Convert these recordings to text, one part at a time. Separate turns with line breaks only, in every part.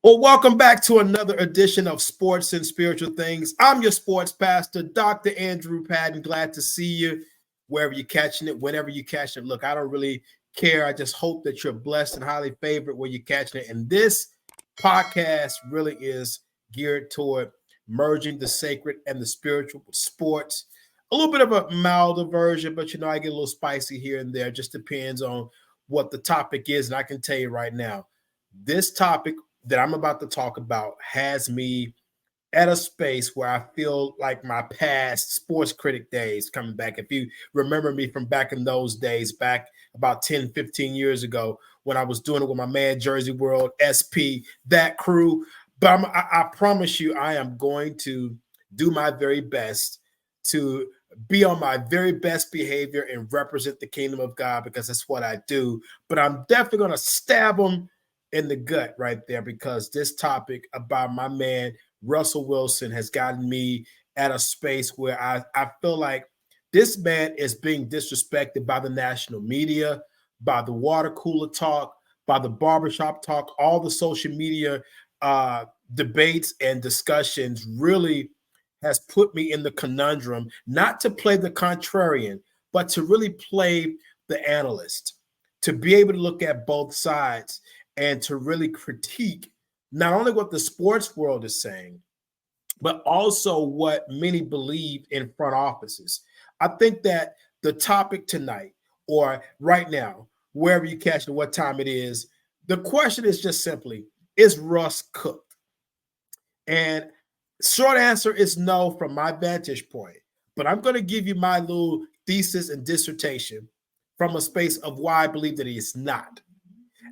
Well, welcome back to another edition of Sports and Spiritual Things. I'm your sports pastor, Dr. Andrew Patton. Glad to see you wherever you're catching it, whenever you catch it. Look, I don't really care. I just hope that you're blessed and highly favored where you're catching it. And this podcast really is geared toward merging the sacred and the spiritual with sports. A little bit of a milder version, but I get a little spicy here and there. It just depends on what the topic is. And I can tell you right now, this topic that I'm about to talk about has me at a space where I feel like my past sports critic days coming back. If you remember me from back in those days, back about 10, 15 years ago, when I was doing it with my man, Jersey World, SP, that crew. But I promise you, I am going to do my very best to be on my very best behavior and represent the kingdom of God because that's what I do. But I'm definitely going to stab them in the gut right there because this topic about my man Russell Wilson has gotten me at a space where I feel like this man is being disrespected by the national media, by the water cooler talk, by the barbershop talk, all the social media debates and discussions really has put me in the conundrum, not to play the contrarian, but to really play the analyst, to be able to look at both sides and to really critique not only what the sports world is saying, but also what many believe in front offices. I think that the topic tonight, or right now, wherever you catch it, what time it is, the question is just simply, is Russ cooked? And short answer is no from my vantage point. But I'm going to give you my little thesis and dissertation from a space of why I believe that he is not.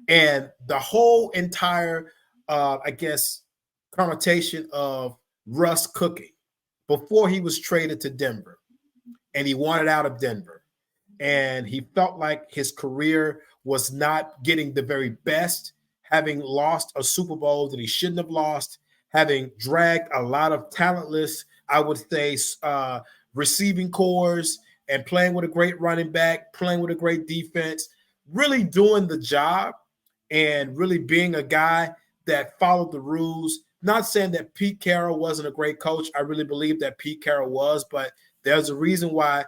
And the whole entire, connotation of Russ cooking before he was traded to Denver and he wanted out of Denver and he felt like his career was not getting the very best, having lost a Super Bowl that he shouldn't have lost, having dragged a lot of talentless, I would say, receiving cores and playing with a great running back, playing with a great defense, really doing the job and really being a guy that followed the rules. Not saying that Pete Carroll wasn't a great coach. I really believe that Pete Carroll was, but there's a reason why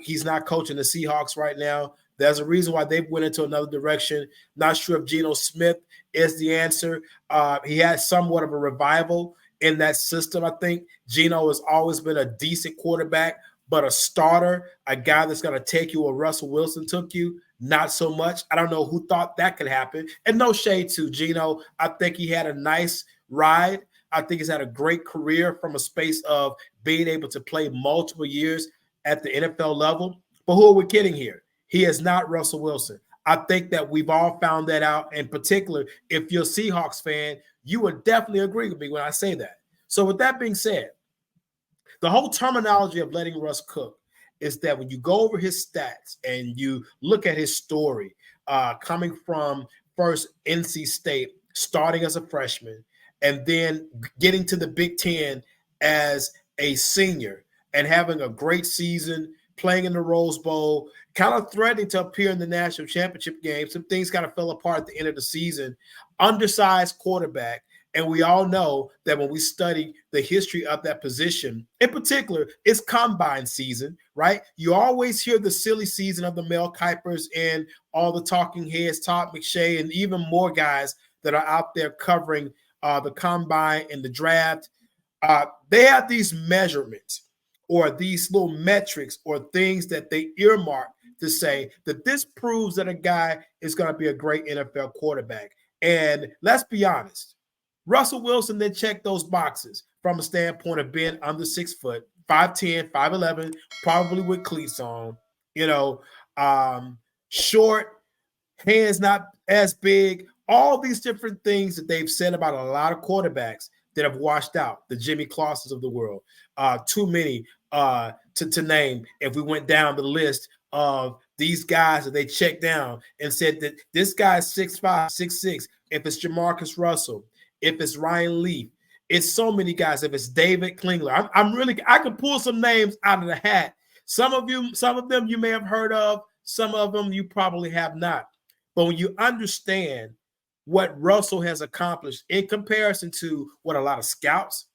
he's not coaching the Seahawks right now. There's a reason why they went into another direction. Not sure if Geno Smith is the answer. He had somewhat of a revival in that system. I think Geno has always been a decent quarterback, but a starter, a guy that's going to take you where Russell Wilson took you, not so much. I don't know who thought that could happen. And no shade to Geno. I think he had a nice ride. I think he's had a great career from a space of being able to play multiple years at the NFL level. But who are we kidding here? He is not Russell Wilson. I think that we've all found that out. In particular, if you're a Seahawks fan, you would definitely agree with me when I say that. So with that being said, the whole terminology of letting Russ cook is that when you go over his stats and you look at his story, coming from first NC State, starting as a freshman, and then getting to the Big Ten as a senior and having a great season, playing in the Rose Bowl, kind of threatening to appear in the national championship game. Some things kind of fell apart at the end of the season. Undersized quarterback. And we all know that when we study the history of that position, in particular, it's combine season, right? You always hear the silly season of the Mel Kipers and all the talking heads, Todd McShay, and even more guys that are out there covering the combine and the draft. They have these measurements or these little metrics or things that they earmark to say that this proves that a guy is going to be a great NFL quarterback. And let's be honest. Russell Wilson then checked those boxes from a standpoint of being under 6 foot, 5'10", 5'11", probably with cleats on, short, hands not as big, all these different things that they've said about a lot of quarterbacks that have washed out, the Jimmy Clausens of the world. Too many to name if we went down the list of these guys that they checked down and said that this guy's 6'5", 6'6", if it's Jamarcus Russell, if it's Ryan Leaf, it's so many guys. If it's David Klingler, I can pull some names out of the hat. Some of them you may have heard of. Some of them you probably have not. But when you understand what Russell has accomplished in comparison to what a lot of scouts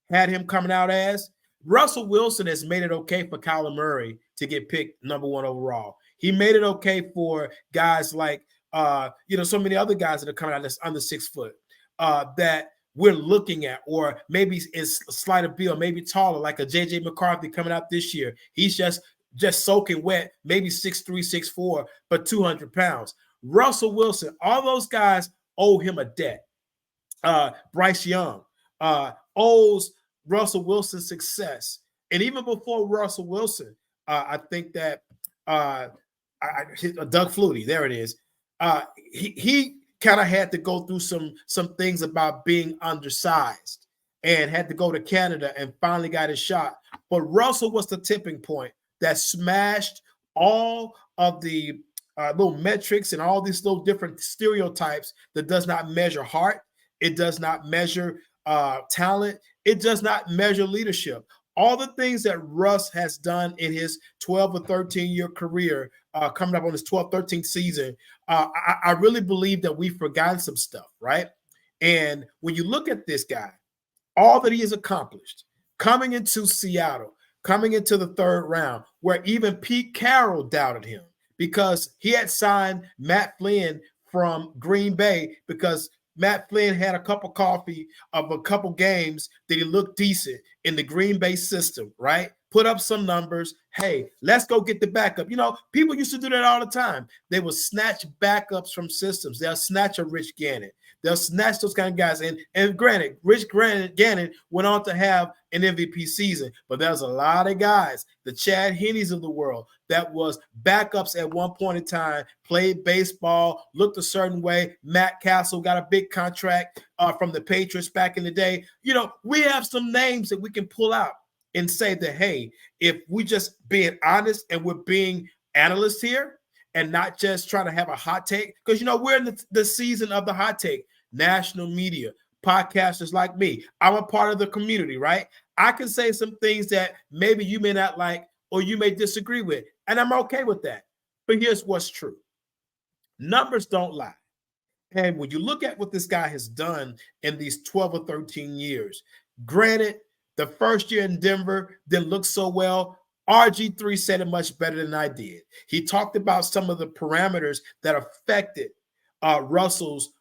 had him coming out as. Russell Wilson has made it okay for Kyler Murray to get picked #1 overall. He made it okay for guys like so many other guys that are coming out that's under 6 foot that we're looking at, or maybe is slight of bill, maybe taller, like a JJ McCarthy coming out this year. He's just soaking wet, maybe 6'3", 6'4", but 200 pounds. Russell Wilson, all those guys owe him a debt. Bryce Young owes Russell Wilson's success. And even before Russell Wilson, I think that Doug Flutie, there it is. He kind of had to go through some things about being undersized and had to go to Canada and finally got his shot. But Russell was the tipping point that smashed all of the little metrics and all these little different stereotypes that does not measure heart. It does not measure talent. It does not measure leadership. All the things that Russ has done in his 12 or 13-year career, coming up on his 12th, 13th season, I really believe that we've forgotten some stuff, right? And when you look at this guy, all that he has accomplished, coming into Seattle, coming into the 3rd round, where even Pete Carroll doubted him because he had signed Matt Flynn from Green Bay because Matt Flynn had a cup of coffee of a couple games that he looked decent in the Green Bay system, right? Put up some numbers. Hey, let's go get the backup. People used to do that all the time. They would snatch backups from systems. They'll snatch a Rich Gannon. They'll snatch those kind of guys. And granted, Rich Gannon went on to have an MVP season, but there's a lot of guys, the Chad Henneys of the world, that was backups at one point in time, played baseball, looked a certain way. Matt Castle got a big contract from the Patriots back in the day. We have some names that we can pull out and say that, hey, if we just being honest and we're being analysts here, and not just trying to have a hot take, because we're in the season of the hot take. National media, podcasters like me, I'm a part of the community, right? I can say some things that maybe you may not like or you may disagree with, and I'm okay with that. But here's what's true. Numbers don't lie. And when you look at what this guy has done in these 12 or 13 years, granted, the first year in Denver didn't look so well. RG3 said it much better than I did. He talked about some of the parameters that affected Russell's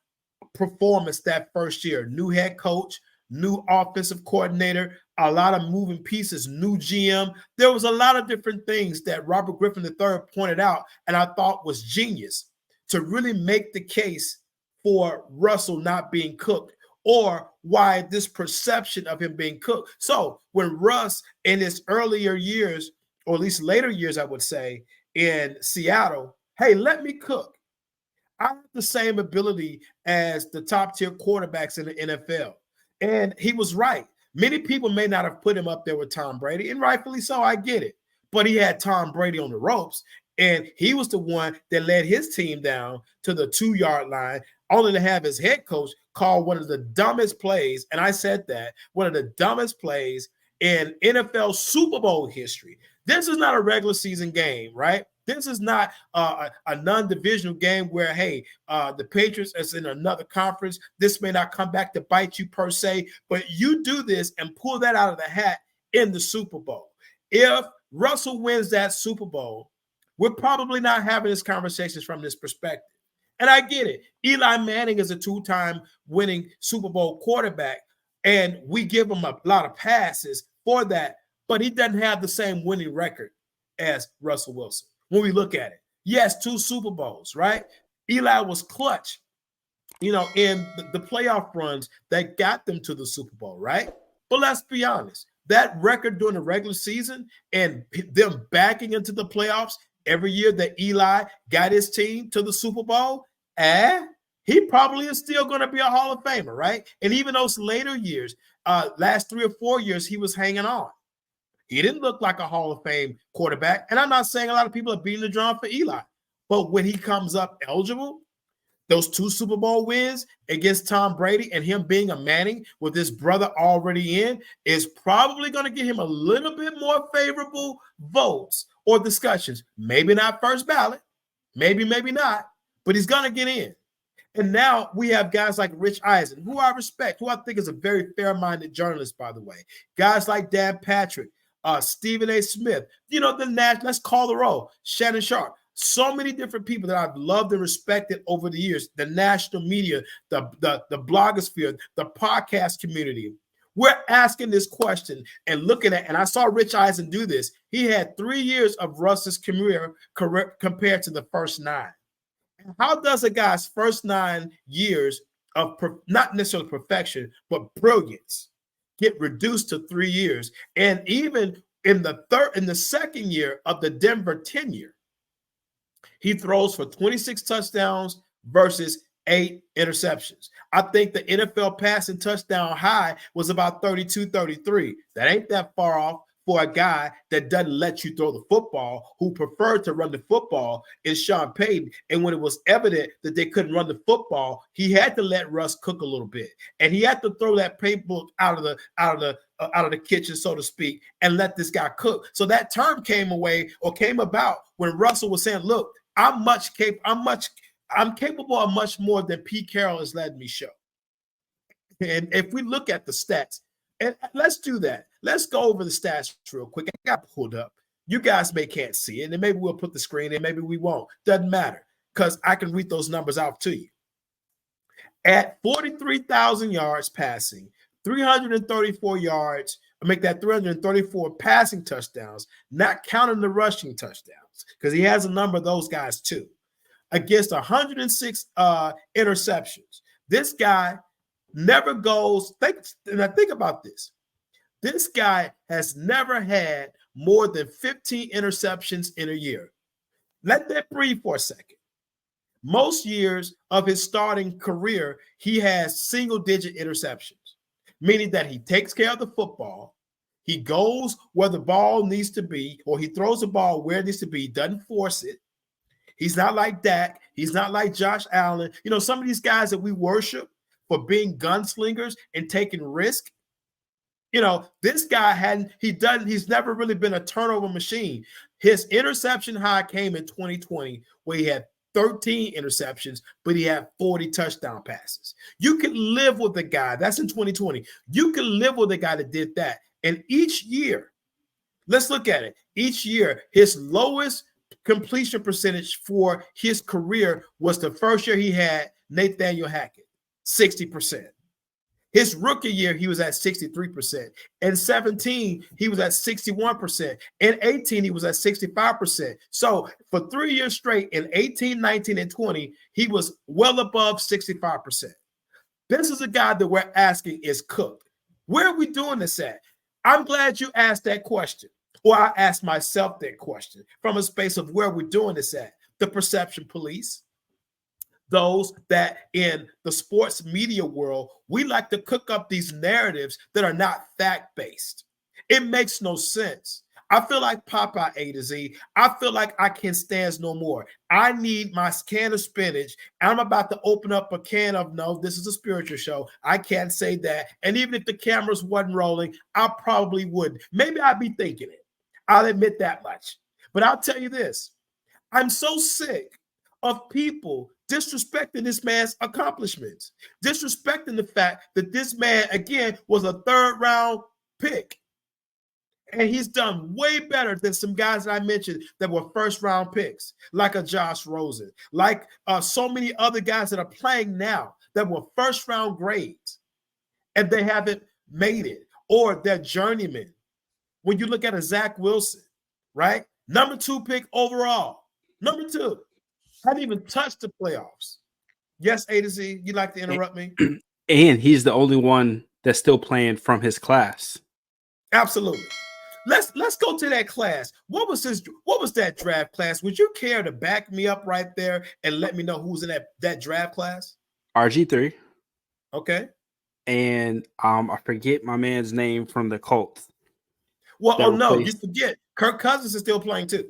performance that first year. New head coach, new offensive coordinator, a lot of moving pieces, new GM. There was a lot of different things that Robert Griffin III pointed out, and I thought was genius to really make the case for Russell not being cooked, or why this perception of him being cooked. So when Russ in his earlier years, or at least later years, I would say, in Seattle, hey, let me cook. I have the same ability as the top tier quarterbacks in the NFL. And he was right. Many people may not have put him up there with Tom Brady, and rightfully so, I get it. But he had Tom Brady on the ropes, and he was the one that led his team down to the 2-yard line, only to have his head coach call one of the dumbest plays, and I said that, one of the dumbest plays in NFL Super Bowl history. This is not a regular season game, right? This is not a non-divisional game where, hey, the Patriots is in another conference. This may not come back to bite you per se, but you do this and pull that out of the hat in the Super Bowl. If Russell wins that Super Bowl, we're probably not having this conversation from this perspective. And I get it. Eli Manning is a 2-time winning Super Bowl quarterback, and we give him a lot of passes for that, but he doesn't have the same winning record as Russell Wilson. When we look at it, yes, 2 Super Bowls, right? Eli was clutch, in the playoff runs that got them to the Super Bowl, right? But let's be honest, that record during the regular season and them backing into the playoffs every year that Eli got his team to the Super Bowl, he probably is still going to be a Hall of Famer, right? And even those later years, last 3 or 4 years, he was hanging on. He didn't look like a Hall of Fame quarterback. And I'm not saying a lot of people are beating the drum for Eli. But when he comes up eligible, those 2 Super Bowl wins against Tom Brady and him being a Manning with his brother already in is probably going to get him a little bit more favorable votes or discussions. Maybe not first ballot. Maybe not. But he's going to get in. And now we have guys like Rich Eisen, who I respect, who I think is a very fair-minded journalist, by the way. Guys like Dan Patrick, Stephen A. Smith, let's call the roll, Shannon Sharp. So many different people that I've loved and respected over the years, the national media, the blogosphere, the podcast community. We're asking this question and looking at, and I saw Rich Eisen do this. He had 3 years of Russ's career compared to the first 9. How does a guy's first 9 years of not necessarily perfection, but brilliance get reduced to 3 years? And even in the second year of the Denver tenure, he throws for 26 touchdowns versus 8 interceptions. I think the NFL passing touchdown high was about 32, 33. That ain't that far off for a guy that doesn't let you throw the football, who preferred to run the football, is Sean Payton. And when it was evident that they couldn't run the football, he had to let Russ cook a little bit, and he had to throw that playbook out of the kitchen, so to speak, and let this guy cook. So that term came about when Russell was saying, "Look, I'm capable of much more than Pete Carroll has let me show." And if we look at the stats, and let's do that. Let's go over the stats real quick. I got pulled up. You guys can't see it, and maybe we'll put the screen in, maybe we won't. Doesn't matter, because I can read those numbers out to you. At 43,000 yards passing, 334 yards, make that 334 passing touchdowns, not counting the rushing touchdowns, because he has a number of those guys too, against 106 interceptions. This guy never goes, think about this. This guy has never had more than 15 interceptions in a year. Let that breathe for a second. Most years of his starting career, he has single-digit interceptions, meaning that he takes care of the football, he goes where the ball needs to be, or he throws the ball where it needs to be, doesn't force it. He's not like Dak. He's not like Josh Allen. Some of these guys that we worship for being gunslingers and taking risk. This guy he's never really been a turnover machine. His interception high came in 2020, where he had 13 interceptions, but he had 40 touchdown passes. You can live with a guy, that's in 2020. You can live with a guy that did that. And each year, let's look at it. Each year, his lowest completion percentage for his career was the first year he had Nathaniel Hackett, 60%. His rookie year, he was at 63%. In 17, he was at 61%. In 18, he was at 65%. So for 3 years straight, in 18, 19, and 20, he was well above 65%. This is a guy that we're asking is cooked. Where are we doing this at? I'm glad you asked that question, or I asked myself that question from a space of where we're doing this at. The perception police. Those that in the sports media world, we like to cook up these narratives that are not fact-based. It makes no sense. I feel like Popeye A to Z. I feel like I can't stand no more. I need my can of spinach. I'm about to open up a can of, no, this is a spiritual show. I can't say that. And even if the cameras wasn't rolling, I probably wouldn't. Maybe I'd be thinking it. I'll admit that much. But I'll tell you this. I'm so sick of people disrespecting this man's accomplishments, disrespecting the fact that this man, again, was a 3rd round pick. And he's done way better than some guys that I mentioned that were 1st round picks, like a Josh Rosen, like so many other guys that are playing now that were 1st round grades, and they haven't made it, or they're journeymen. When you look at a Zach Wilson, right? Number 2 pick overall, number 2. Hadn't even touched the playoffs. Yes, A to Z, you'd like to interrupt me?
And he's the only one that's still playing from his class.
Absolutely. Let's go to that class. What was that draft class? Would you care to back me up right there and let me know who's in that draft class?
RG3.
Okay.
And I forget my man's name from the Colts.
Well, you forget. Kirk Cousins is still playing too.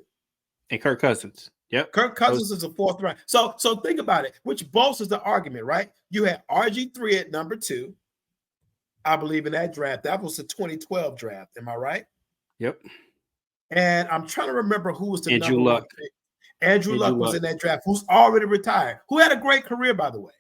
And Kirk Cousins. Yep.
Kirk Cousins is a 4th round. So think about it, which bolsters the argument, right? You had RG3 at number 2. I believe in that draft. That was the 2012 draft. Am I right?
Yep.
And I'm trying to remember who was the
Andrew
number
Luck.
1 pick. Andrew Luck was in that draft, who's already retired, who had a great career, by the way.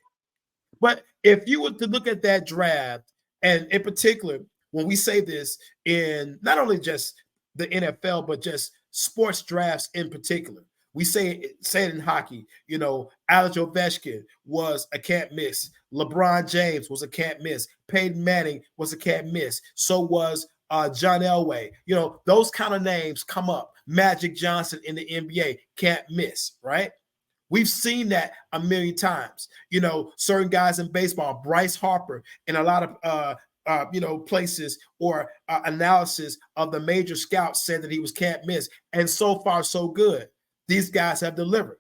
But if you were to look at that draft, and in particular, when we say this in not only just the NFL, but just sports drafts in particular, we say it in hockey. You know, Alex Ovechkin was a can't miss. LeBron James was a can't miss. Peyton Manning was a can't miss. So was John Elway. You know, those kind of names come up. Magic Johnson in the NBA can't miss, right? We've seen that a million times. You know, certain guys in baseball, Bryce Harper, in a lot of places or analysis of the major scouts said that he was can't miss. And so far, so good. These guys have delivered.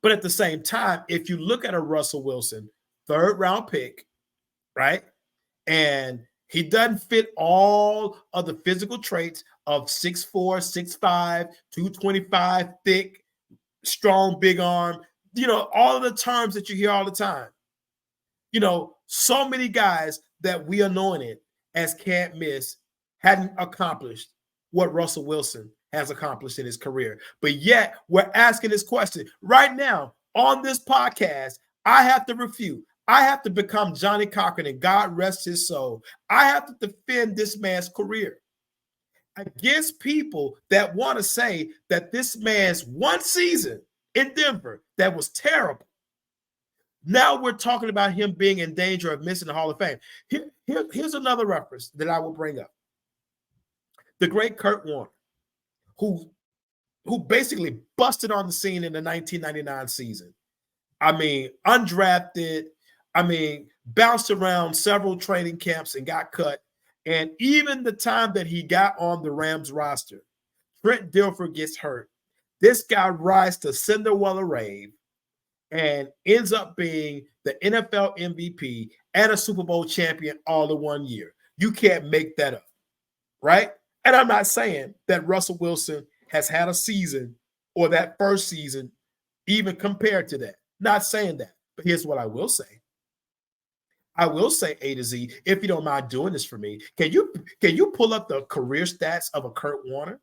But at the same time, if you look at a Russell Wilson, 3rd round pick, right? And he doesn't fit all of the physical traits of 6'4", 6'5", 225, thick, strong, big arm, you know, all of the terms that you hear all the time. You know, so many guys that we anointed as can't miss hadn't accomplished what Russell Wilson has accomplished in his career. But yet we're asking this question right now on this podcast. I have to refute. I have to become Johnny Cochran, and God rest his soul. I have to defend this man's career against people that want to say that this man's one season in Denver that was terrible. Now we're talking about him being in danger of missing the Hall of Fame. Here's another reference that I will bring up. The great Kurt Warner, who basically busted on the scene in the 1999 season. I mean, undrafted. I mean, bounced around several training camps and got cut. And even the time that he got on the Rams roster, Trent Dilfer gets hurt. This guy rises to Cinderella rave and ends up being the NFL MVP and a Super Bowl champion all in 1 year. You can't make that up, right? And I'm not saying that Russell Wilson has had a season or that first season even compared to that. Not saying that. But here's what I will say. I will say A to Z, if you don't mind doing this for me. Can you pull up the career stats of a Kurt Warner?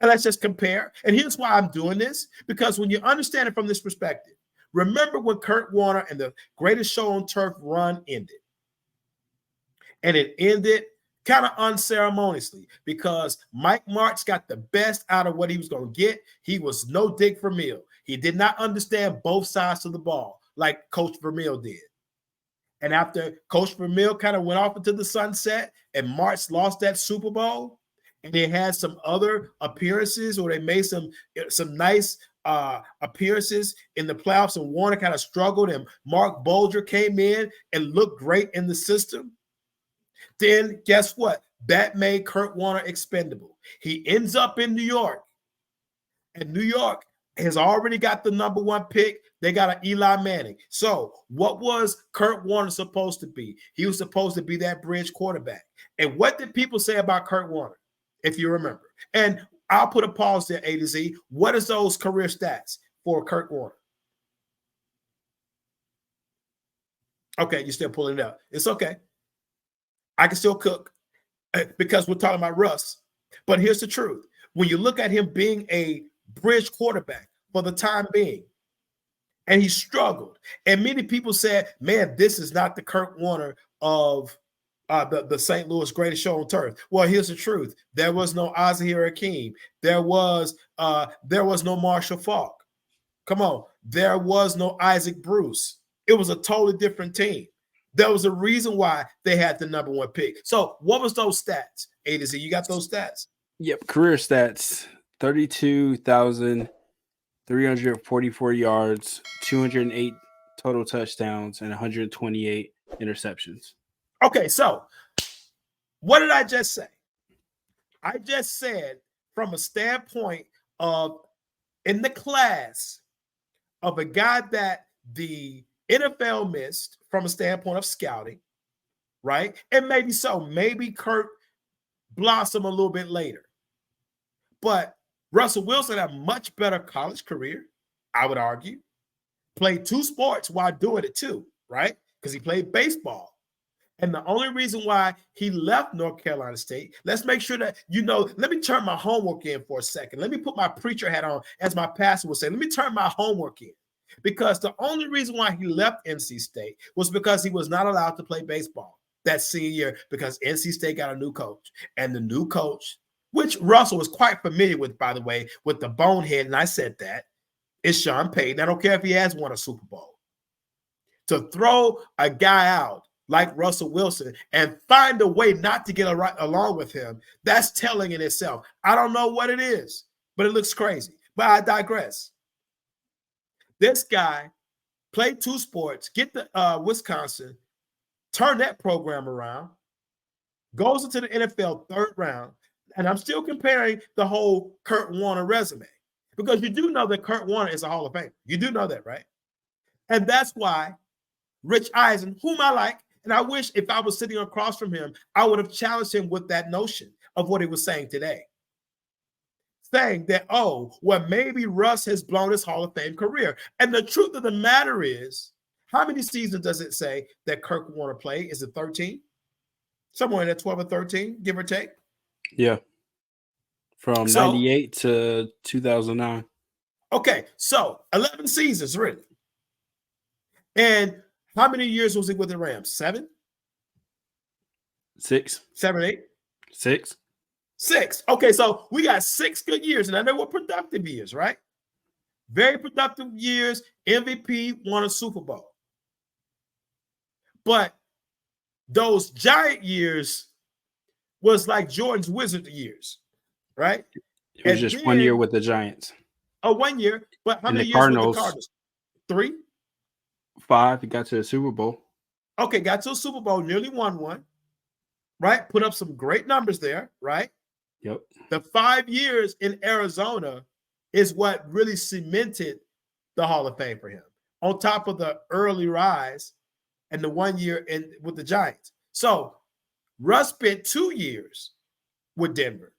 And let's just compare. And here's why I'm doing this. Because when you understand it from this perspective, remember when Kurt Warner and the Greatest Show on Turf run ended. And it ended kind of unceremoniously because Mike Martz got the best out of what he was going to get. He was no Dick Vermeil. He did not understand both sides of the ball like Coach Vermeil did. And after Coach Vermeil kind of went off into the sunset and Martz lost that Super Bowl, and they had some other appearances or they made some nice appearances in the playoffs, and Warner kind of struggled, and Mark Bolger came in and looked great in the system, then guess what? That made Kurt Warner expendable. He ends up in New York, and New York has already got the #1 pick. They got an Eli Manning. So what was Kurt Warner supposed to be? He was supposed to be that bridge quarterback. And what did people say about Kurt Warner, if you remember? And I'll put a pause there, A to Z. What is those career stats for Kurt Warner? Okay, you're still pulling it up. It's okay. I can still cook because we're talking about Russ. But here's the truth. When you look at him being a bridge quarterback for the time being, and he struggled, and many people said, man, this is not the Kurt Warner of the St. Louis Greatest Show on Turf. Well, here's the truth. There was no Azahir Hakeem. There was no Marshall Faulk. Come on. There was no Isaac Bruce. It was a totally different team. There was a reason why they had the #1 pick. So what was those stats? A to Z, you got those stats?
Yep. Career stats, 32,344 yards, 208 total touchdowns, and 128 interceptions.
Okay, so what did I just say? I just said from a standpoint of in the class of a guy that the NFL missed from a standpoint of scouting, right? And maybe so. Maybe Kurt blossomed a little bit later. But Russell Wilson had a much better college career, I would argue. Played 2 sports while doing it too, right? Because he played baseball. And the only reason why he left North Carolina State, let's make sure that, let me turn my homework in for a second. Let me put my preacher hat on, as my pastor would say. Let me turn my homework in. because the only reason why he left NC State was because he was not allowed to play baseball that senior year because NC State got a new coach. And the new coach, which Russell was quite familiar with, by the way, with the bonehead, and I said that, is Sean Payton. I don't care if he has won a Super Bowl. To throw a guy out like Russell Wilson and find a way not to get along with him, that's telling in itself. I don't know what it is, but it looks crazy. But I digress. This guy played 2 sports, get the Wisconsin, turn that program around, goes into the NFL 3rd round, and I'm still comparing the whole Kurt Warner resume because you do know that Kurt Warner is a Hall of Famer. You do know that, right? And that's why Rich Eisen, whom I like, and I wish if I was sitting across from him, I would have challenged him with that notion of what he was saying today. Saying that, oh, well, maybe Russ has blown his Hall of Fame career. And the truth of the matter is, how many seasons does it say that Kurt Warner played? Is it 13? Somewhere in that 12 or 13, give or take?
Yeah. From 98 to 2009.
Okay, so 11 seasons, really. And how many years was he with the Rams? 7?
6.
7, 8?
6.
6. Okay, so we got 6 good years, and I know what productive years, right? Very productive years. MVP, won a Super Bowl. But those Giant years was like Jordan's Wizard years, right?
It was just 1 year with the Giants.
Oh, 1 year. But how many years with the Cardinals? 3?
5. He got to the Super Bowl.
Okay, got to a Super Bowl, nearly won one, right? Put up some great numbers there, right?
Yep.
The 5 years in Arizona is what really cemented the Hall of Fame for him, on top of the early rise and the 1 year with the Giants. So Russ spent 2 years with Denver.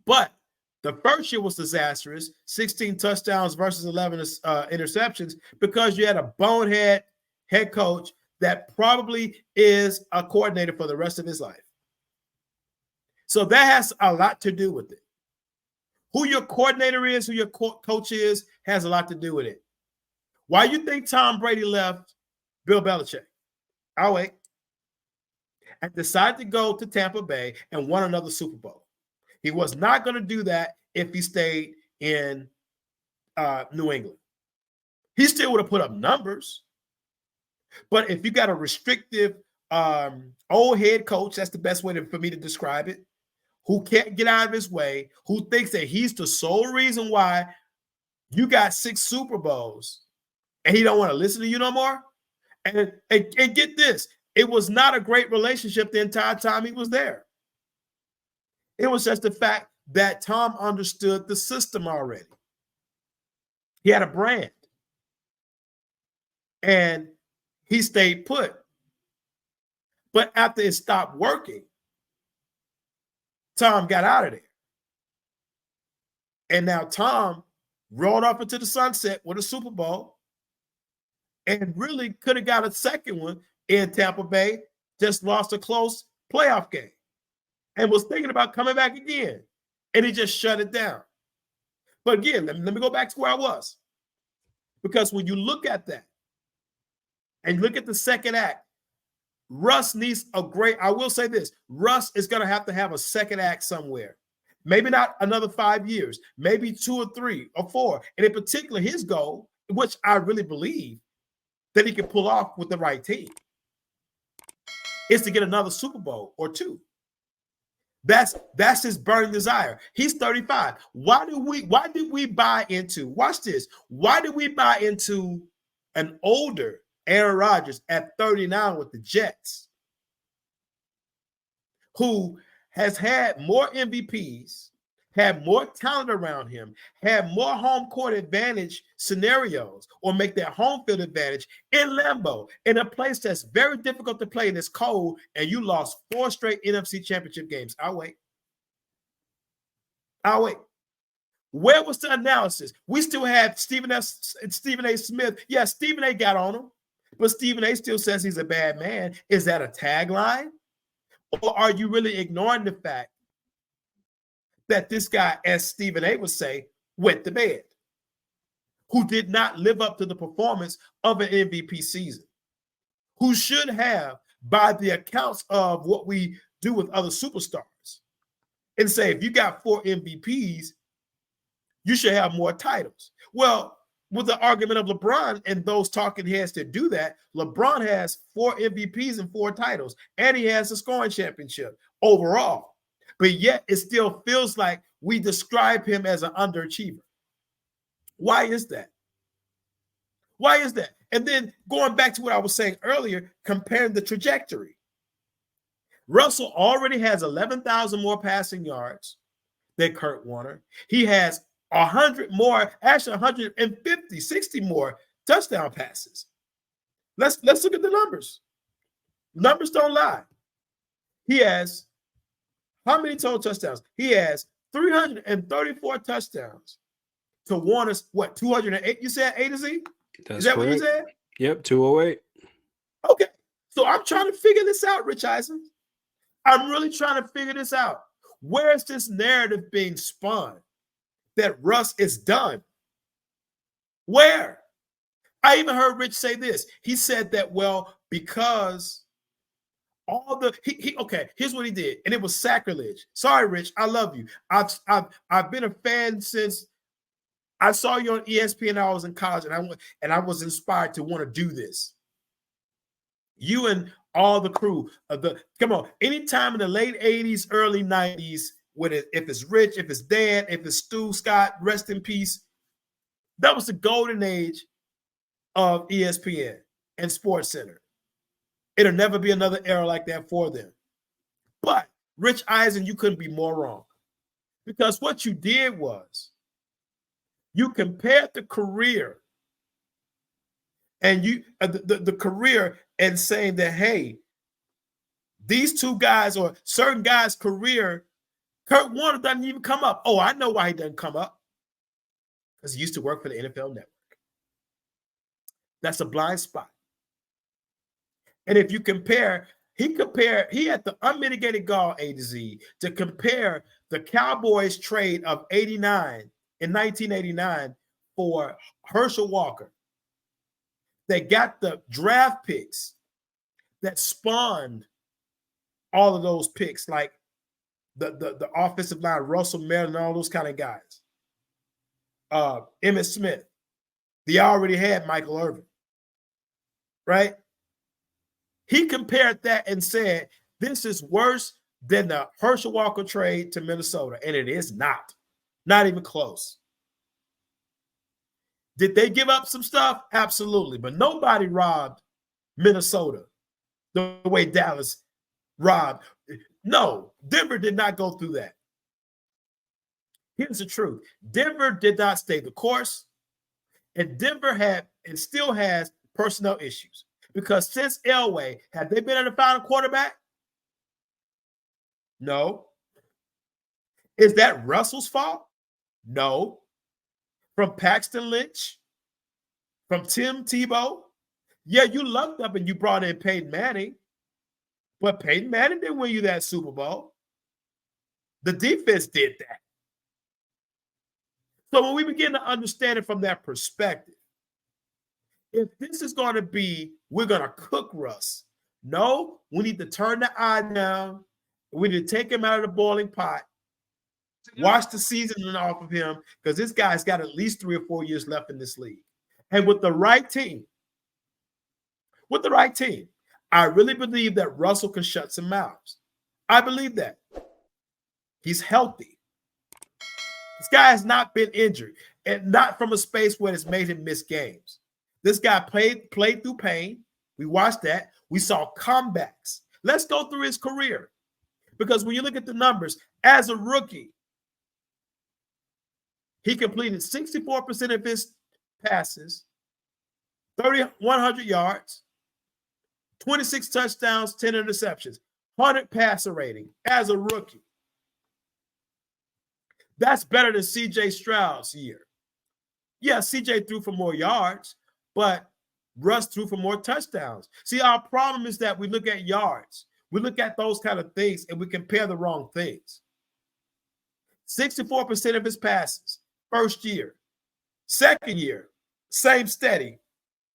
But the first year was disastrous, 16 touchdowns versus 11 interceptions, because you had a bonehead head coach that probably is a coordinator for the rest of his life. So that has a lot to do with it. Who your coordinator is, who your coach is, has a lot to do with it. Why you think Tom Brady left Bill Belichick? I'll wait. And decided to go to Tampa Bay and won another Super Bowl. He was not going to do that if he stayed in New England. He still would have put up numbers. But if you got a restrictive old head coach, that's the best way for me to describe it, who can't get out of his way, who thinks that he's the sole reason why you got 6 Super Bowls and he don't want to listen to you no more. And get this, it was not a great relationship the entire time he was there. It was just the fact that Tom understood the system already. He had a brand. And he stayed put. But after it stopped working, Tom got out of there. And now Tom rolled off into the sunset with a Super Bowl and really could have got a second one in Tampa Bay, just lost a close playoff game and was thinking about coming back again. And he just shut it down. But again, let me go back to where I was. Because when you look at that and look at the second act, Russ needs I will say this, Russ is going to have a second act somewhere. Maybe not another 5 years, maybe 2 or 3 or 4. And in particular, his goal, which I really believe that he can pull off with the right team, is to get another Super Bowl or 2. That's his burning desire. He's 35. Why did we buy into, watch this, why did we buy into an older Aaron Rodgers at 39 with the Jets, who has had more MVPs, had more talent around him, had more home court advantage scenarios, or make that home field advantage in Lambeau, in a place that's very difficult to play and it's cold, and you lost 4 straight NFC Championship games. I'll wait. Where was the analysis? We still had Stephen A. Smith. Yeah, Stephen A. got on him, but Stephen A. still says he's a bad man. Is that a tagline? Or are you really ignoring the fact that this guy, as Stephen A. would say, went to bed? who did not live up to the performance of an MVP season, who should have, by the accounts of what we do with other superstars, and say, if you got 4 MVPs, you should have more titles. Well, with the argument of LeBron and those talking heads that do that, LeBron has 4 MVPs and 4 titles, and he has a scoring championship overall. But yet it still feels like we describe him as an underachiever. Why is that? Why is that? And then going back to what I was saying earlier, comparing the trajectory. Russell already has 11,000 more passing yards than Kurt Warner. He has 100 more, actually 150, 60 more touchdown passes. Let's look at the numbers. Numbers don't lie. He has how many total touchdowns? He has 334 touchdowns to Warner's, what, 208? You said A to Z?
That's
Is that
correct.
what you said?
Yep, 208.
Okay. So I'm trying to figure this out, Rich Eisen. I'm really trying to figure this out. Where is this narrative being spun that Russ is done? Where? I even heard Rich say this. He said that, well, because all the okay, here's what he did, and it was sacrilege. Sorry, Rich, I love you. I've been a fan since I saw you on ESPN. I was in college, and I was inspired to want to do this. You and all the crew of come on, anytime in the late 80s, early 90s, if it's Rich, if it's Dan, if it's Stu Scott, rest in peace. That was the golden age of ESPN and Sports Center. It'll never be another era like that for them. But Rich Eisen, you couldn't be more wrong. Because what you did was you compared the career and the career and saying that, hey, these two guys or certain guys' career, Kurt Warner doesn't even come up. Oh, I know why he doesn't come up. Because he used to work for the NFL Network. That's a blind spot. And if you compare, he had the unmitigated gall, A to Z, to compare the Cowboys trade of 1989 for Herschel Walker. They got the draft picks that spawned all of those picks, like the offensive line, Russell Merrill, and all those kind of guys. Emmitt Smith. They already had Michael Irvin, right? He compared that and said, this is worse than the Herschel Walker trade to Minnesota. And it is not. Not even close. Did they give up some stuff? Absolutely. But nobody robbed Minnesota the way Dallas robbed. No, Denver did not go through that. Here's the truth. Denver did not stay the course. And Denver had and still has personnel issues. Because since Elway, have they been able to find a quarterback? No. Is that Russell's fault? No. From Paxton Lynch? From Tim Tebow? Yeah, you lucked up and you brought in Peyton Manning. But Peyton Manning didn't win you that Super Bowl. The defense did that. So when we begin to understand it from that perspective, if this is going to be, we're going to cook Russ. No, we need to turn the eye down. We need to take him out of the boiling pot. Watch the seasoning off of him because this guy's got at least 3 or 4 years left in this league. And with the right team, I really believe that Russell can shut some mouths. I believe that. He's healthy. This guy has not been injured and not from a space where it's made him miss games. This guy played through pain. We watched that. We saw comebacks. Let's go through his career. Because when you look at the numbers, as a rookie, he completed 64% of his passes, 3,100 yards, 26 touchdowns, 10 interceptions, 100 passer rating as a rookie. That's better than C.J. Stroud's year. Yeah, C.J. threw for more yards, but Russ threw for more touchdowns. See, our problem is that we look at yards. We look at those kind of things, and we compare the wrong things. 64% of his passes, first year. Second year, same steady,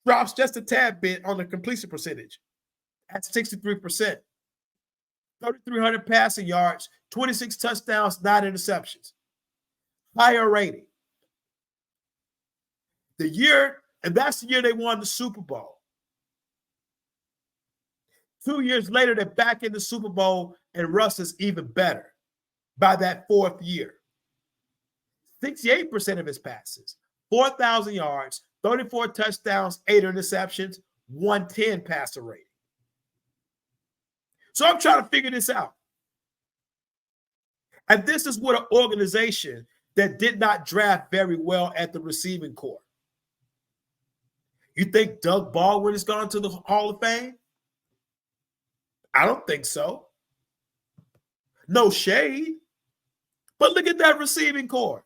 drops just a tad bit on the completion percentage at 63%. 3,300 passing yards, 26 touchdowns, 9 interceptions. Higher rating. The year, and that's the year they won the Super Bowl. 2 years later, they're back in the Super Bowl, and Russ is even better by that fourth year. 68% of his passes, 4,000 yards, 34 touchdowns, 8 interceptions, 110 passer rating. So I'm trying to figure this out. And this is what an organization that did not draft very well at the receiving corps. You think Doug Baldwin has gone to the Hall of Fame? I don't think so. No shade. But look at that receiving corps.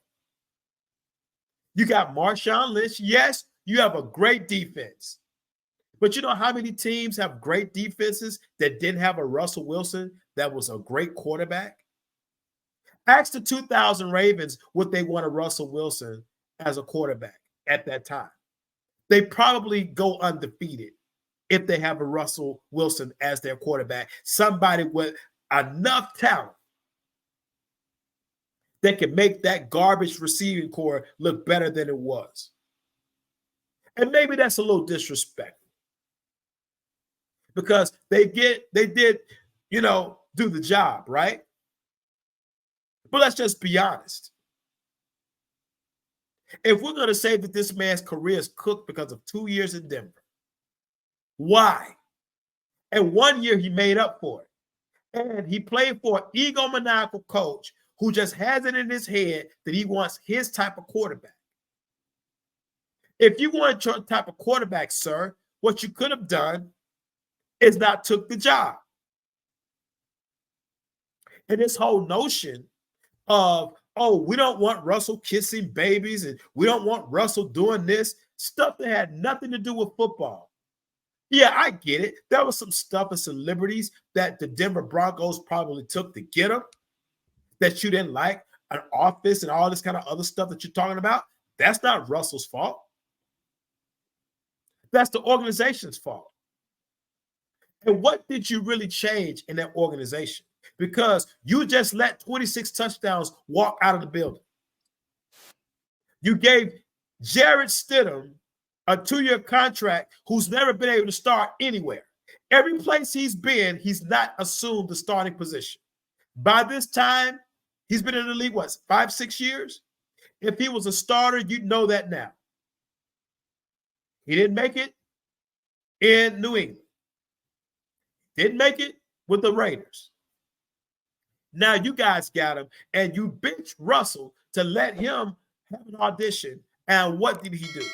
You got Marshawn Lynch. Yes, you have a great defense. But you know how many teams have great defenses that didn't have a Russell Wilson that was a great quarterback? Ask the 2000 Ravens would they want a Russell Wilson as a quarterback at that time. They probably go undefeated if they have a Russell Wilson as their quarterback, somebody with enough talent that can make that garbage receiving core look better than it was. And maybe that's a little disrespectful because they did, do the job, right? But let's just be honest. If we're going to say that this man's career is cooked because of 2 years in Denver, why? And 1 year he made up for it. And he played for an egomaniacal coach who just has it in his head that he wants his type of quarterback. If you want your type of quarterback, sir, what you could have done is not took the job. And this whole notion of, oh, we don't want Russell kissing babies and we don't want Russell doing this, stuff that had nothing to do with football. Yeah, I get it. There was some stuff and some liberties that the Denver Broncos probably took to get him that you didn't like, an office and all this kind of other stuff that you're talking about. That's not Russell's fault. That's the organization's fault. And what did you really change in that organization? Because you just let 26 touchdowns walk out of the building. You gave Jarrett Stidham a 2-year contract who's never been able to start anywhere. Every place he's been, he's not assumed the starting position. By this time, he's been in the league, 5-6 years? If he was a starter, you'd know that now. He didn't make it in New England. Didn't make it with the Raiders. Now you guys got him, and you bench Russell to let him have an audition. And what did he do?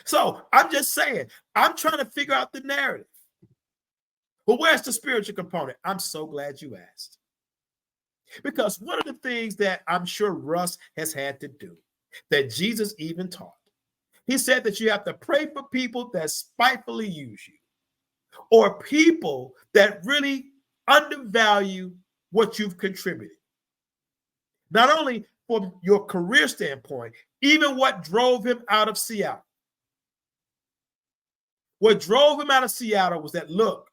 So I'm just saying, I'm trying to figure out the narrative. But where's the spiritual component? I'm so glad you asked. Because one of the things that I'm sure Russ has had to do, that Jesus even taught, he said that you have to pray for people that spitefully use you, or people that really undervalue what you've contributed. Not only from your career standpoint, even what drove him out of Seattle. What drove him out of Seattle was that, look,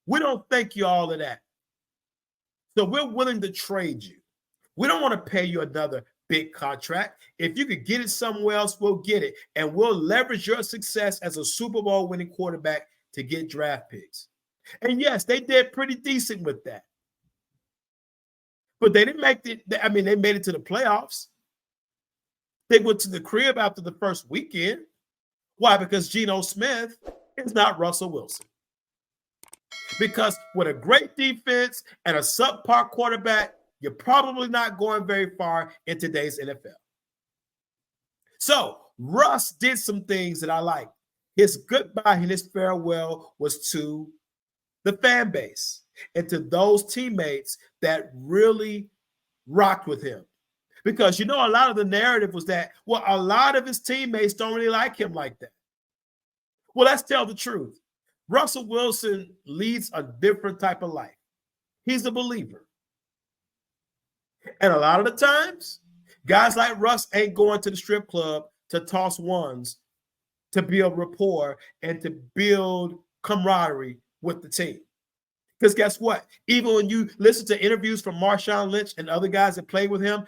we don't thank you all of that. So we're willing to trade you. We don't want to pay you another big contract. If you could get it somewhere else, we'll get it. And we'll leverage your success as a Super Bowl winning quarterback to get draft picks. And yes, they did pretty decent with that. But they didn't make it. I mean, they made it to the playoffs. They went to the crib after the first weekend. Why? Because Geno Smith is not Russell Wilson. Because with a great defense and a subpar quarterback, you're probably not going very far in today's NFL. So Russ did some things that I like. His goodbye and his farewell was to the fan base and to those teammates that really rocked with him. Because, a lot of the narrative was that, well, a lot of his teammates don't really like him like that. Well, let's tell the truth. Russell Wilson leads a different type of life. He's a believer. And a lot of the times, Guys like Russ ain't going to the strip club to toss ones, to build rapport and to build camaraderie with the team. Because guess what? Even when you listen to interviews from Marshawn Lynch and other guys that played with him,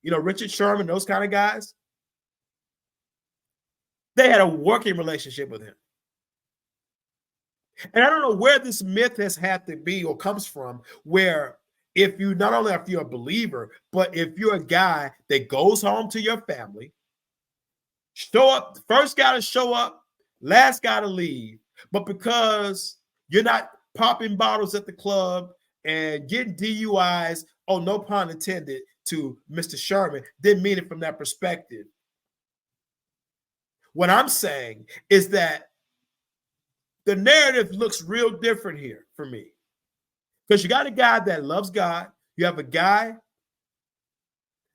Richard Sherman, those kind of guys, they had a working relationship with him. And I don't know where this myth has had to be or comes from, where if you not only if you're a believer, but if you're a guy that goes home to your family, show up, first guy to show up, last guy to leave, but because you're not popping bottles at the club and getting DUIs, oh, no pun intended to Mr. Sherman, didn't mean it from that perspective. What I'm saying is that the narrative looks real different here for me. Because you got a guy that loves God. You have a guy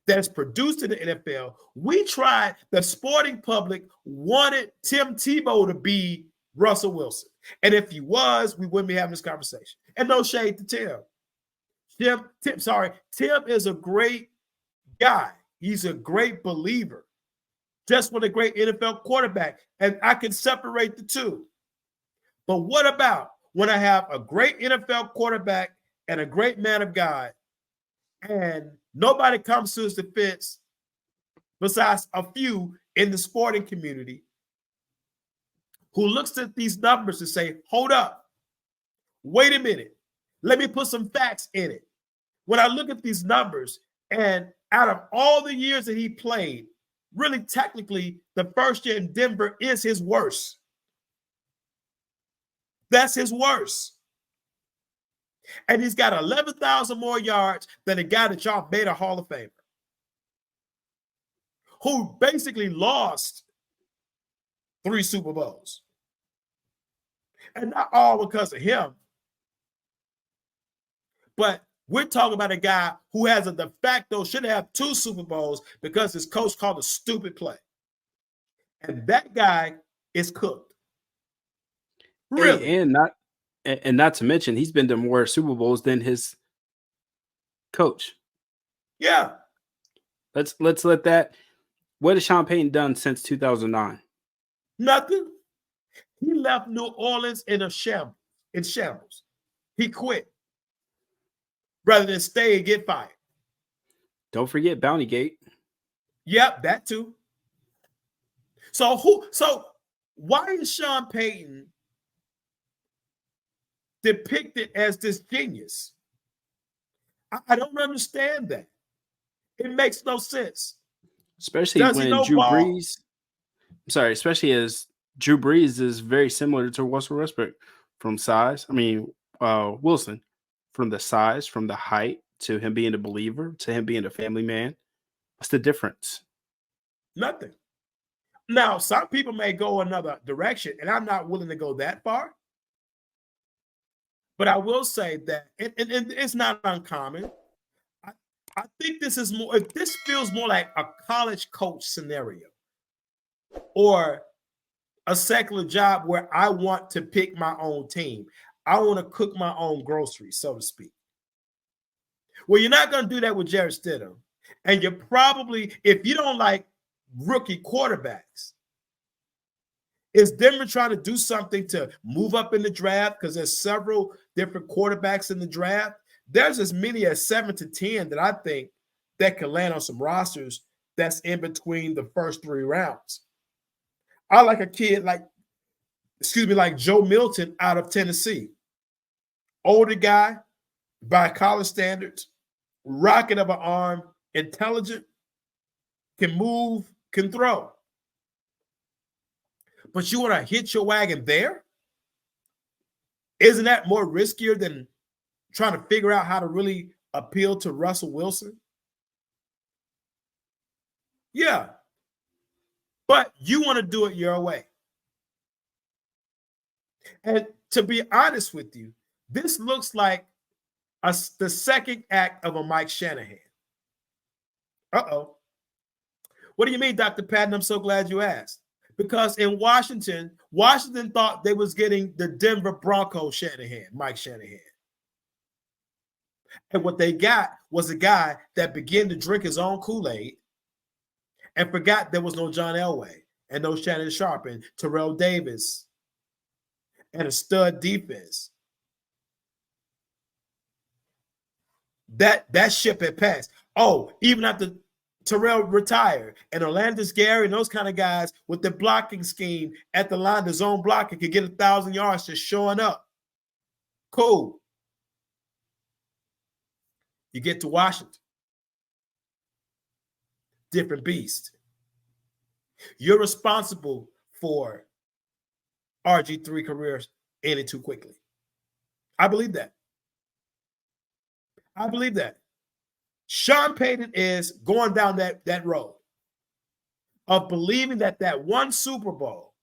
that's produced in the NFL. We tried, the sporting public wanted Tim Tebow to be Russell Wilson. And if he was, we wouldn't be having this conversation. And no shade to Tim. Tim is a great guy. He's a great believer. Just with a great NFL quarterback. And I can separate the two. But what about when I have a great NFL quarterback and a great man of God, and nobody comes to his defense besides a few in the sporting community who looks at these numbers and say, hold up, wait a minute, let me put some facts in it. When I look at these numbers, and out of all the years that he played, really technically the first year in Denver is his worst. That's his worst. And he's got 11,000 more yards than a guy that y'all made a Hall of Famer, who basically lost 3 Super Bowls. And not all because of him, but we're talking about a guy who has a de facto, should have 2 Super Bowls because his coach called a stupid play. And that guy is cooked. Really?
Hey, and not to mention, he's been to more Super Bowls than his coach.
Yeah.
Let's let that. What has Sean Payton done since 2009?
Nothing. He left New Orleans in shambles. He quit rather than stay and get fired.
Don't forget Bounty Gate.
Yep, that too. So why is Sean Payton depicted as this genius? I don't understand that. It makes no sense.
Especially when Drew Brees. Sorry, especially as Drew Brees is very similar to Russell Westbrook from size. I mean, Wilson, from the size, from the height, to him being a believer, to him being a family man. What's the difference?
Nothing. Now, some people may go another direction, and I'm not willing to go that far. But I will say that it's not uncommon. I think this is more, this feels more like a college coach scenario or a secular job where I want to pick my own team. I want to cook my own groceries, so to speak. Well, you're not going to do that with Jarrett Stidham. And you're probably, if you don't like rookie quarterbacks, is Denver trying to do something to move up in the draft? Because there's several different quarterbacks in the draft. There's as many as 7 to 10 that I think that could land on some rosters that's in between the first 3 rounds. I like a kid like Joe Milton out of Tennessee. Older guy, by college standards, rocket of an arm, intelligent, can move, can throw. But you want to hit your wagon there? Isn't that more riskier than trying to figure out how to really appeal to Russell Wilson? Yeah. But you want to do it your way. And to be honest with you, this looks like the second act of a Mike Shanahan. Uh-oh. What do you mean, Dr. Patton? I'm so glad you asked. Because in Washington thought they was getting the Denver Broncos Shanahan, Mike Shanahan. And what they got was a guy that began to drink his own Kool-Aid and forgot there was no John Elway and no Shannon Sharp and Terrell Davis and a stud defense. That ship had passed. Oh, even after Terrell retired and Orlandis Gary and those kind of guys with the blocking scheme at the line, the zone blocking could get 1,000 yards just showing up. Cool. You get to Washington. Different beast. You're responsible for RG3 careers ending too quickly. I believe that. I believe that. Sean Payton is going down that road of believing that one Super Bowl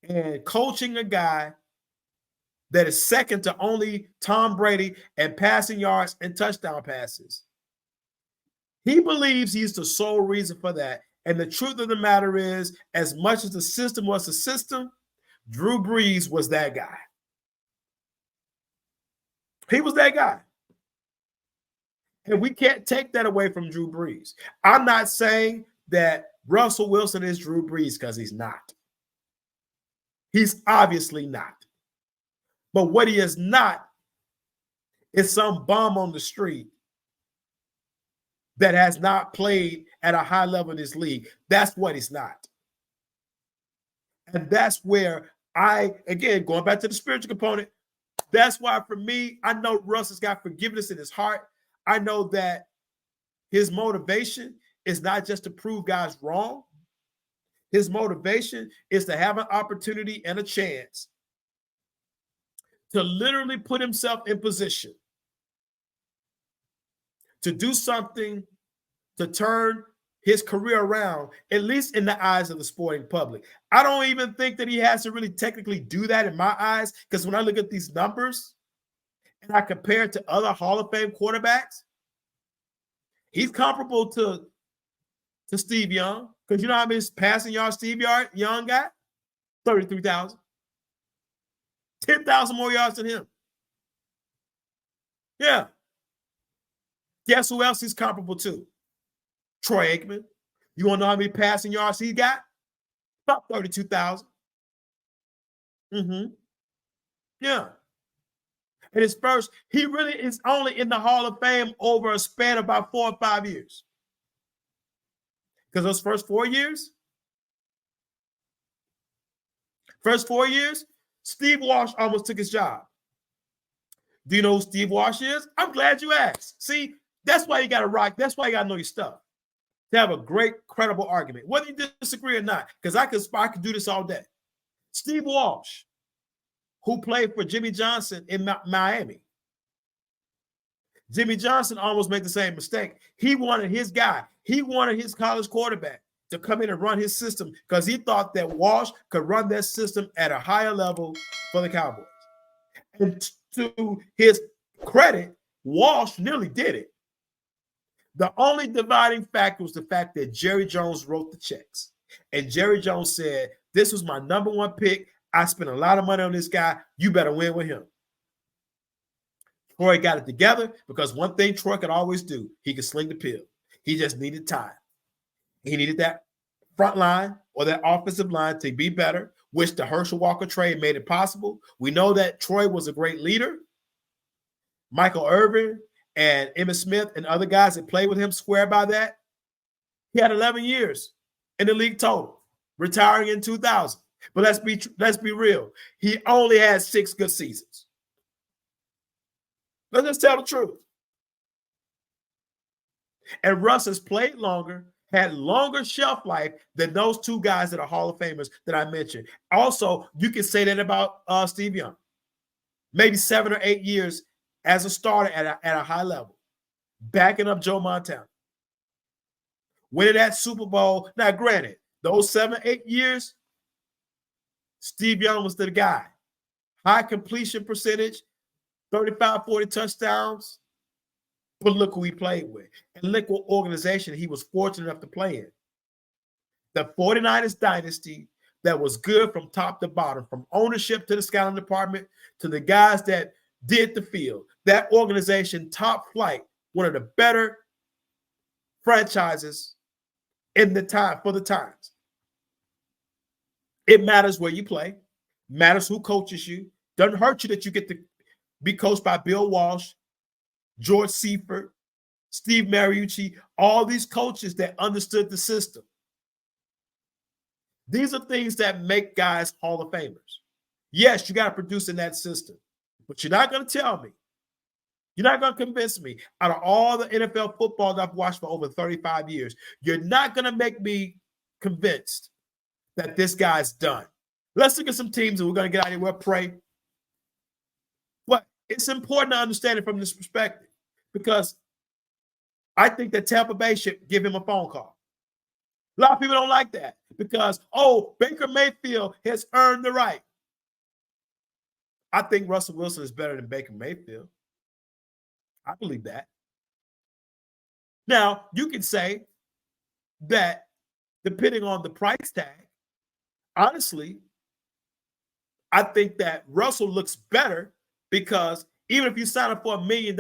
and coaching a guy that is second to only Tom Brady and passing yards and touchdown passes. He believes he's the sole reason for that. And the truth of the matter is, as much as the system was a system, Drew Brees was that guy. He was that guy. And we can't take that away from Drew Brees. I'm not saying that Russell Wilson is Drew Brees because he's not. He's obviously not. But what he is not is some bum on the street that has not played at a high level in this league. That's what he's not. And that's where again, going back to the spiritual component, that's why for me, I know Russ has got forgiveness in his heart. I know that his motivation is not just to prove guys wrong. His motivation is to have an opportunity and a chance to literally put himself in position to do something to turn his career around, at least in the eyes of the sporting public. I don't even think that he has to really technically do that in my eyes, because when I look at these numbers and I compare it to other Hall of Fame quarterbacks, he's comparable to Steve Young. Because you know how many passing yards Steve Young got? 33,000. 10,000 more yards than him. Yeah. Guess who else he's comparable to? Troy Aikman. You want to know how many passing yards he got? About 32,000. Yeah. And his first, he really is only in the Hall of Fame over a span of about 4 or 5 years. Because those first 4 years, Steve Walsh almost took his job. Do you know who Steve Walsh is? I'm glad you asked. See, that's why you got to rock. That's why you got to know your stuff to have a great, credible argument, whether you disagree or not, because I could do this all day. Steve Walsh, who played for Jimmy Johnson in Miami. Jimmy Johnson almost made the same mistake. He wanted his guy. He wanted his college quarterback to come in and run his system because he thought that Walsh could run that system at a higher level for the Cowboys. And to his credit, Walsh nearly did it. The only dividing factor was the fact that Jerry Jones wrote the checks. And Jerry Jones said, this was my number one pick. I spent a lot of money on this guy. You better win with him. Troy got it together because one thing Troy could always do, he could sling the pill. He just needed time. He needed that front line or that offensive line to be better, which the Herschel Walker trade made it possible. We know that Troy was a great leader. Michael Irvin and Emmitt Smith and other guys that played with him swear by that. He had 11 years in the league total, retiring in 2000. But let's be real. He only had 6 good seasons. Let's just tell the truth. And Russ has played longer, had longer shelf life than those 2 guys that are Hall of Famers that I mentioned. Also, you can say that about Steve Young. Maybe 7 or 8 years as a starter at a high level, backing up Joe Montana. Winning that Super Bowl. Now, granted, those 7, 8 years, Steve Young was the guy. High completion percentage, 35, 40 touchdowns. But look who he played with. And look what organization he was fortunate enough to play in. The 49ers dynasty that was good from top to bottom, from ownership to the scouting department to the guys that did the field. That organization, top flight, one of the better franchises in the time for the times. It matters where you play, matters who coaches you. Doesn't hurt you that you get to be coached by Bill Walsh, George Seifert, Steve Mariucci, all these coaches that understood the system. These are things that make guys Hall of Famers. Yes, you got to produce in that system, but you're not going to tell me. You're not going to convince me out of all the NFL football that I've watched for over 35 years, you're not going to make me convinced that this guy's done. Let's look at some teams and we're going to get out of here. We'll pray. But it's important to understand it from this perspective because I think that Tampa Bay should give him a phone call. A lot of people don't like that because, Baker Mayfield has earned the right. I think Russell Wilson is better than Baker Mayfield. I believe that. Now, you can say that depending on the price tag, honestly, I think that Russell looks better because even if you sign up for $1 million,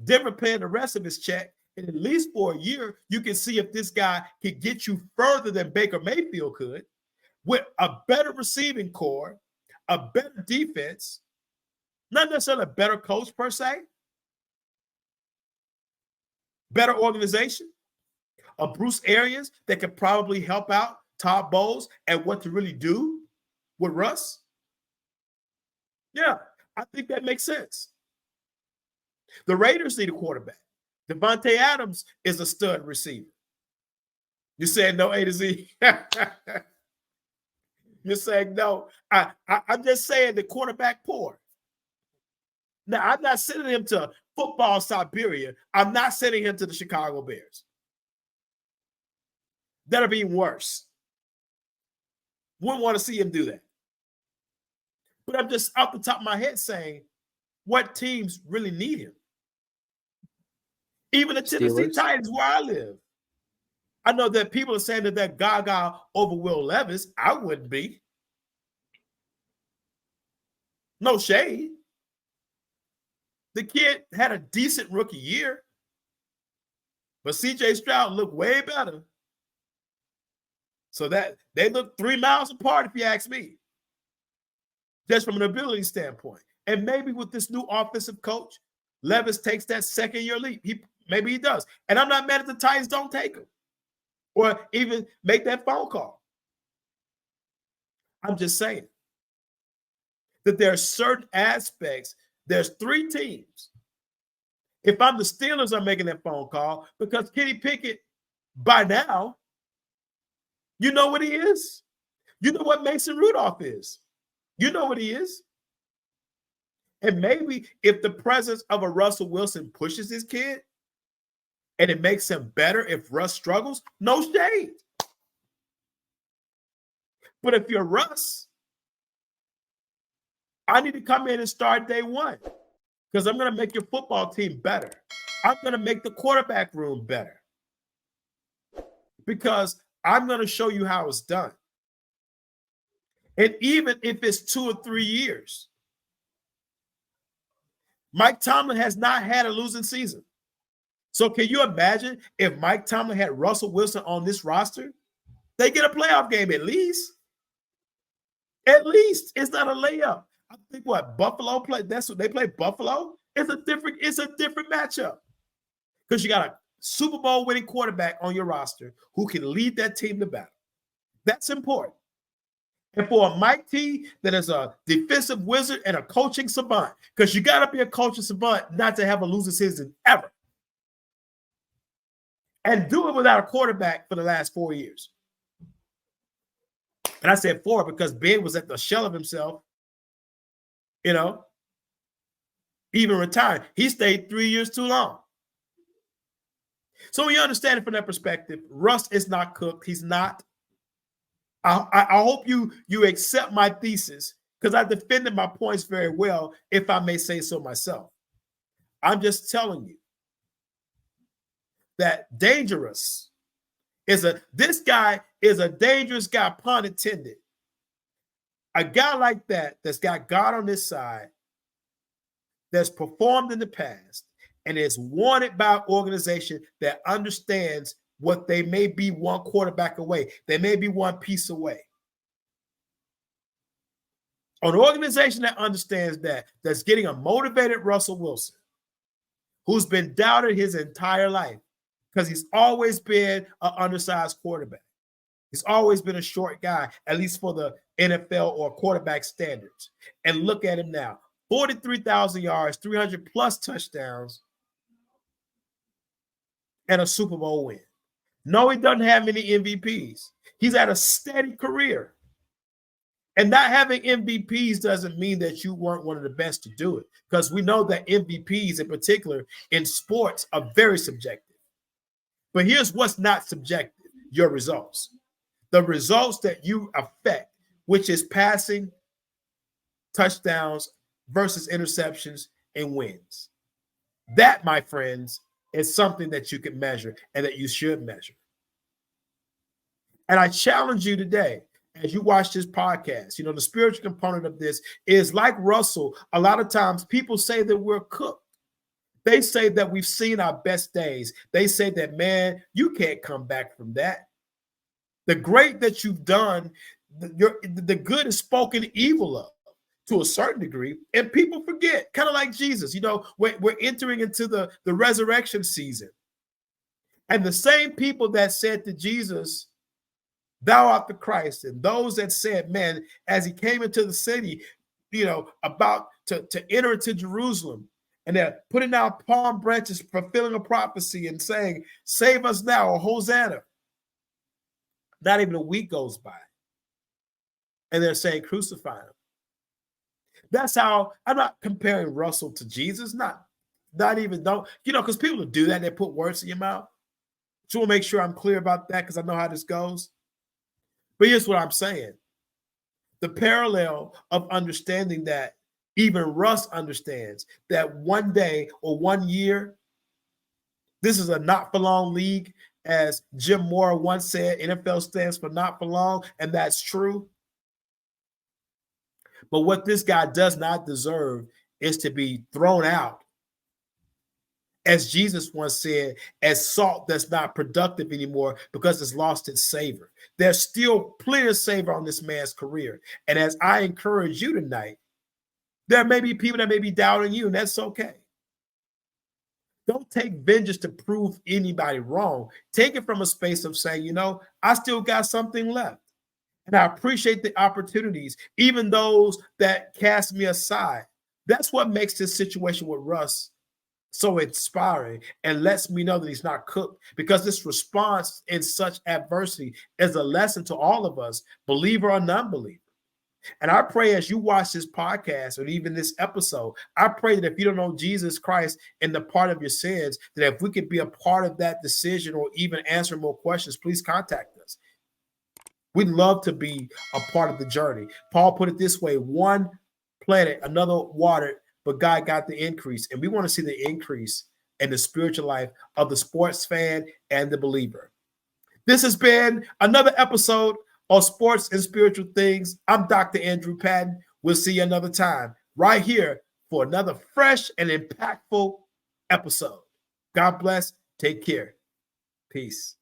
Denver paying the rest of his check, and at least for a year, you can see if this guy could get you further than Baker Mayfield could with a better receiving core, a better defense, not necessarily a better coach per se, better organization, a Bruce Arians that could probably help out Todd Bowles and what to really do with Russ. Yeah, I think that makes sense. The Raiders need a quarterback. Devontae Adams is a stud receiver. You saying no A to Z? You're saying no. I'm just saying the quarterback poor. Now, I'm not sending him to football Siberia. I'm not sending him to the Chicago Bears. That'll be worse. Wouldn't want to see him do that. But I'm just off the top of my head saying what teams really need him. Even the Tennessee Titans, where I live. I know that people are saying that they're gaga over Will Levis. I wouldn't be. No shade. The kid had a decent rookie year, but C.J. Stroud looked way better. So that they look 3 miles apart, if you ask me, just from an ability standpoint. And maybe with this new offensive coach, Levis takes that second-year leap. Maybe he does. And I'm not mad if the Titans don't take him or even make that phone call. I'm just saying that there are certain aspects. There's 3 teams. If I'm the Steelers, I'm making that phone call because Kenny Pickett, by now, you know what he is. You know what Mason Rudolph is. You know what he is. And maybe if the presence of a Russell Wilson pushes his kid and it makes him better if Russ struggles, no shade. But if you're Russ, I need to come in and start day one because I'm going to make your football team better. I'm going to make the quarterback room better because I'm going to show you how it's done. And even if it's 2 or 3 years, Mike Tomlin has not had a losing season. So can you imagine if Mike Tomlin had Russell Wilson on this roster? They get a playoff game at least. At least. It's not a layup. I think what Buffalo play. That's what they play. Buffalo. It's a different matchup because you got a Super Bowl winning quarterback on your roster who can lead that team to battle. That's important. And for a Mike T that is a defensive wizard and a coaching savant, because you got to be a coaching savant not to have a losing season ever. And do it without a quarterback for the last 4 years. And I said 4 because Ben was at the shell of himself, even retired. He stayed 3 years too long. So when you understand it from that perspective, Russ is not cooked. He's not. I hope you accept my thesis because I defended my points very well, if I may say so myself. I'm just telling you that dangerous this guy is a dangerous guy, pun intended. A guy like that that's got God on his side that's performed in the past and is wanted by an organization that understands what they may be one quarterback away. They may be one piece away. An organization that understands that, that's getting a motivated Russell Wilson, who's been doubted his entire life because he's always been an undersized quarterback. He's always been a short guy, at least for the NFL or quarterback standards. And look at him now. 43,000 yards, 300 plus touchdowns, and a Super Bowl win. No, he doesn't have many MVPs. He's had a steady career. And not having MVPs doesn't mean that you weren't one of the best to do it, because we know that MVPs in particular in sports are very subjective. But here's what's not subjective: your results. The results that you affect, which is passing, touchdowns versus interceptions, and wins. That, my friends, is something that you can measure and that you should measure. And I challenge you today, as you watch this podcast, the spiritual component of this is like Russell. A lot of times people say that we're cooked. They say that we've seen our best days. They say that, man, you can't come back from that. The great that you've done, the good is spoken evil of to a certain degree, and people forget, kind of like Jesus. We're entering into the resurrection season. And the same people that said to Jesus, "Thou art the Christ," and those that said, man, as he came into the city, about to enter into Jerusalem, and they're putting out palm branches, fulfilling a prophecy and saying, "Save us now," or "Hosanna." Not even a week goes by, and they're saying, "Crucify him." That's how I'm not comparing Russell to Jesus, not even, because people will do that. They put words in your mouth. So we'll make sure I'm clear about that, because I know how this goes. But here's what I'm saying. The parallel of understanding that even Russ understands that one day or 1 year, this is a not for long league. As Jim Moore once said, NFL stands for not for long, and that's true. But what this guy does not deserve is to be thrown out, as Jesus once said, as salt that's not productive anymore because it's lost its savor. There's still plenty of savor on this man's career. And as I encourage you tonight, there may be people that may be doubting you, and that's okay. Don't take vengeance to prove anybody wrong. Take it from a space of saying, I still got something left. And I appreciate the opportunities, even those that cast me aside. That's what makes this situation with Russ so inspiring and lets me know that he's not cooked, because this response in such adversity is a lesson to all of us, believer or non-believer. And I pray as you watch this podcast or even this episode, I pray that if you don't know Jesus Christ in the part of your sins, that if we could be a part of that decision or even answer more questions, please contact us. We'd love to be a part of the journey. Paul put it this way: one planted, another watered, but God got the increase. And we want to see the increase in the spiritual life of the sports fan and the believer. This has been another episode of Sports and Spiritual Things. I'm Dr. Andrew Patton. We'll see you another time right here for another fresh and impactful episode. God bless. Take care. Peace.